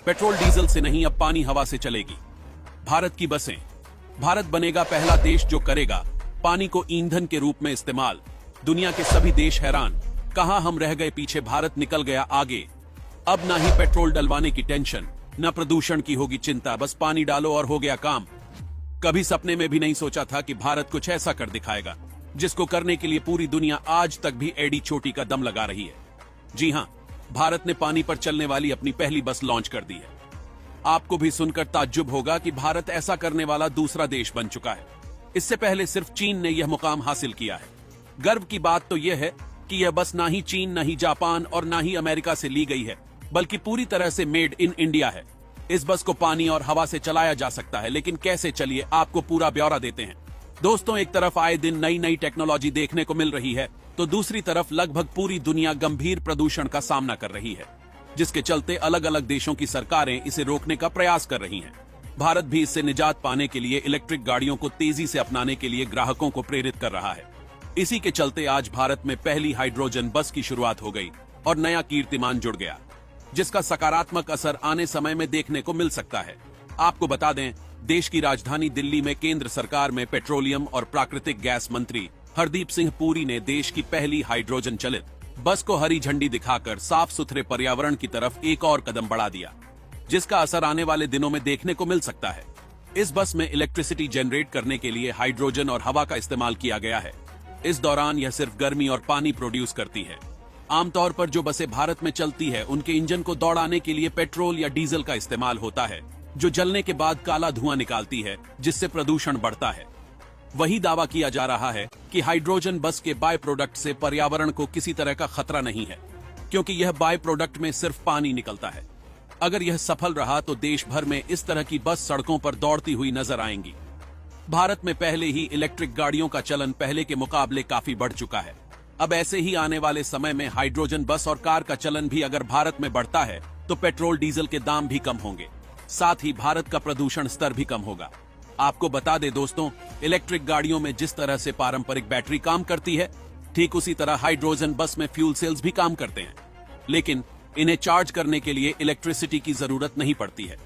Petrol diesel से नहीं, अब पानी हवा से चलेगी। भारत की बसें। भारत बनेगा पहला देश जो करेगा पानी को ईंधन के रूप में इस्तेमाल। दुनिया के सभी देश हैरान, कहां हम रह गए पीछे, भारत निकल गया आगे। अब ना ही पेट्रोल डलवाने की टेंशन, न प्रदूषण की होगी चिंता, बस पानी डालो और हो गया काम। कभी सपने में भी नहीं सोचा था कि भारत कुछ ऐसा कर दिखाएगा जिसको करने के लिए पूरी दुनिया आज तक भी एड़ी चोटी का दम लगा रही है। जी हां, भारत ने पानी पर चलने वाली अपनी पहली बस लॉन्च कर दी है। आपको भी सुनकर ताज्जुब होगा कि भारत ऐसा करने वाला दूसरा देश बन चुका है। इससे पहले सिर्फ चीन ने यह मुकाम हासिल किया है। गर्व की बात तो यह है कि यह बस ना ही चीन, ना ही जापान और ना ही अमेरिका से ली गई है, बल्कि पूरी तरह से मेड इन इंडिया है। इस बस को पानी और हवा से चलाया जा सकता है, लेकिन कैसे, चलिए आपको पूरा ब्यौरा देते हैं। दोस्तों, एक तरफ आए दिन नई नई टेक्नोलॉजी देखने को मिल रही है, तो दूसरी तरफ लगभग पूरी दुनिया गंभीर प्रदूषण का सामना कर रही है, जिसके चलते अलग अलग देशों की सरकारें इसे रोकने का प्रयास कर रही हैं। भारत भी इससे निजात पाने के लिए इलेक्ट्रिक गाड़ियों को तेजी से अपनाने के लिए ग्राहकों को प्रेरित कर रहा है। इसी के चलते आज भारत में पहली हाइड्रोजन बस की शुरुआत हो गई और नया कीर्तिमान जुड़ गया, जिसका सकारात्मक असर आने समय में देखने को मिल सकता है। आपको बता दें, देश की राजधानी दिल्ली में केंद्र सरकार में पेट्रोलियम और प्राकृतिक गैस मंत्री हरदीप सिंह पुरी ने देश की पहली हाइड्रोजन चलित बस को हरी झंडी दिखाकर साफ सुथरे पर्यावरण की तरफ एक और कदम बढ़ा दिया, जिसका असर आने वाले दिनों में देखने को मिल सकता है। इस बस में इलेक्ट्रिसिटी जनरेट करने के लिए हाइड्रोजन और हवा का इस्तेमाल किया गया है। इस दौरान यह सिर्फ गर्मी और पानी प्रोड्यूस करती है। आमतौर पर जो बसें भारत में चलती है, उनके इंजन को दौड़ाने के लिए पेट्रोल या डीजल का इस्तेमाल होता है, जो जलने के बाद काला धुआं निकालती है, जिससे प्रदूषण बढ़ता है। वही दावा किया जा रहा है कि हाइड्रोजन बस के बाय प्रोडक्ट से पर्यावरण को किसी तरह का खतरा नहीं है, क्योंकि यह बाय प्रोडक्ट में सिर्फ पानी निकलता है। अगर यह सफल रहा तो देश भर में इस तरह की बस सड़कों पर दौड़ती हुई नजर आएंगी। भारत में पहले ही इलेक्ट्रिक गाड़ियों का चलन पहले के मुकाबले काफी बढ़ चुका है। अब ऐसे ही आने वाले समय में हाइड्रोजन बस और कार का चलन भी अगर भारत में बढ़ता है तो पेट्रोल डीजल के दाम भी कम होंगे, साथ ही भारत का प्रदूषण स्तर भी कम होगा। आपको बता दें दोस्तों, इलेक्ट्रिक गाड़ियों में जिस तरह से पारंपरिक बैटरी काम करती है, ठीक उसी तरह हाइड्रोजन बस में फ्यूल सेल्स भी काम करते हैं, लेकिन इन्हें चार्ज करने के लिए इलेक्ट्रिसिटी की जरूरत नहीं पड़ती है।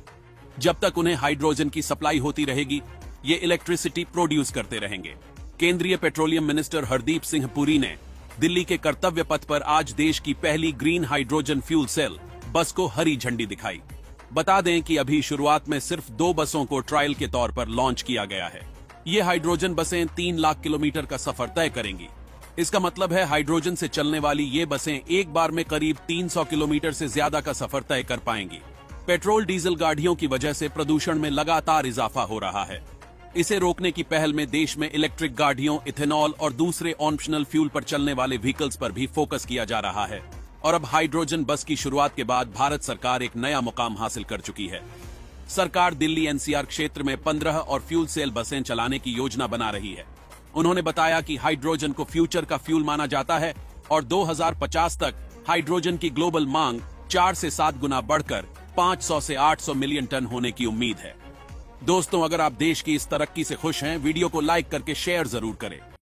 जब तक उन्हें हाइड्रोजन की सप्लाई होती रहेगी, ये इलेक्ट्रिसिटी प्रोड्यूस करते रहेंगे। केंद्रीय पेट्रोलियम मिनिस्टर हरदीप सिंह पुरी ने दिल्ली के कर्तव्य पथ पर आज देश की पहली ग्रीन हाइड्रोजन फ्यूल सेल बस को हरी झंडी दिखाई। बता दें कि अभी शुरुआत में सिर्फ 2 बसों को ट्रायल के तौर पर लॉन्च किया गया है। ये हाइड्रोजन बसें 3 लाख किलोमीटर का सफर तय करेंगी। इसका मतलब है हाइड्रोजन से चलने वाली ये बसें एक बार में करीब 300 किलोमीटर से ज्यादा का सफर तय कर पाएंगी। पेट्रोल डीजल गाड़ियों की वजह से प्रदूषण में लगातार इजाफा हो रहा है। इसे रोकने की पहल में देश में इलेक्ट्रिक गाड़ियों, इथेनॉल और दूसरे ऑप्शनल फ्यूल पर चलने वाले व्हीकल्स पर भी फोकस किया जा रहा है। और अब हाइड्रोजन बस की शुरुआत के बाद भारत सरकार एक नया मुकाम हासिल कर चुकी है। सरकार दिल्ली एनसीआर क्षेत्र में 15 और फ्यूल सेल बसें चलाने की योजना बना रही है। उन्होंने बताया कि हाइड्रोजन को फ्यूचर का फ्यूल माना जाता है और 2050 तक हाइड्रोजन की ग्लोबल मांग 4 से 7 गुना बढ़कर 500 से 800 मिलियन टन होने की उम्मीद है। दोस्तों, अगर आप देश की इस तरक्की से खुश हैं, वीडियो को लाइक करके शेयर जरूर करें।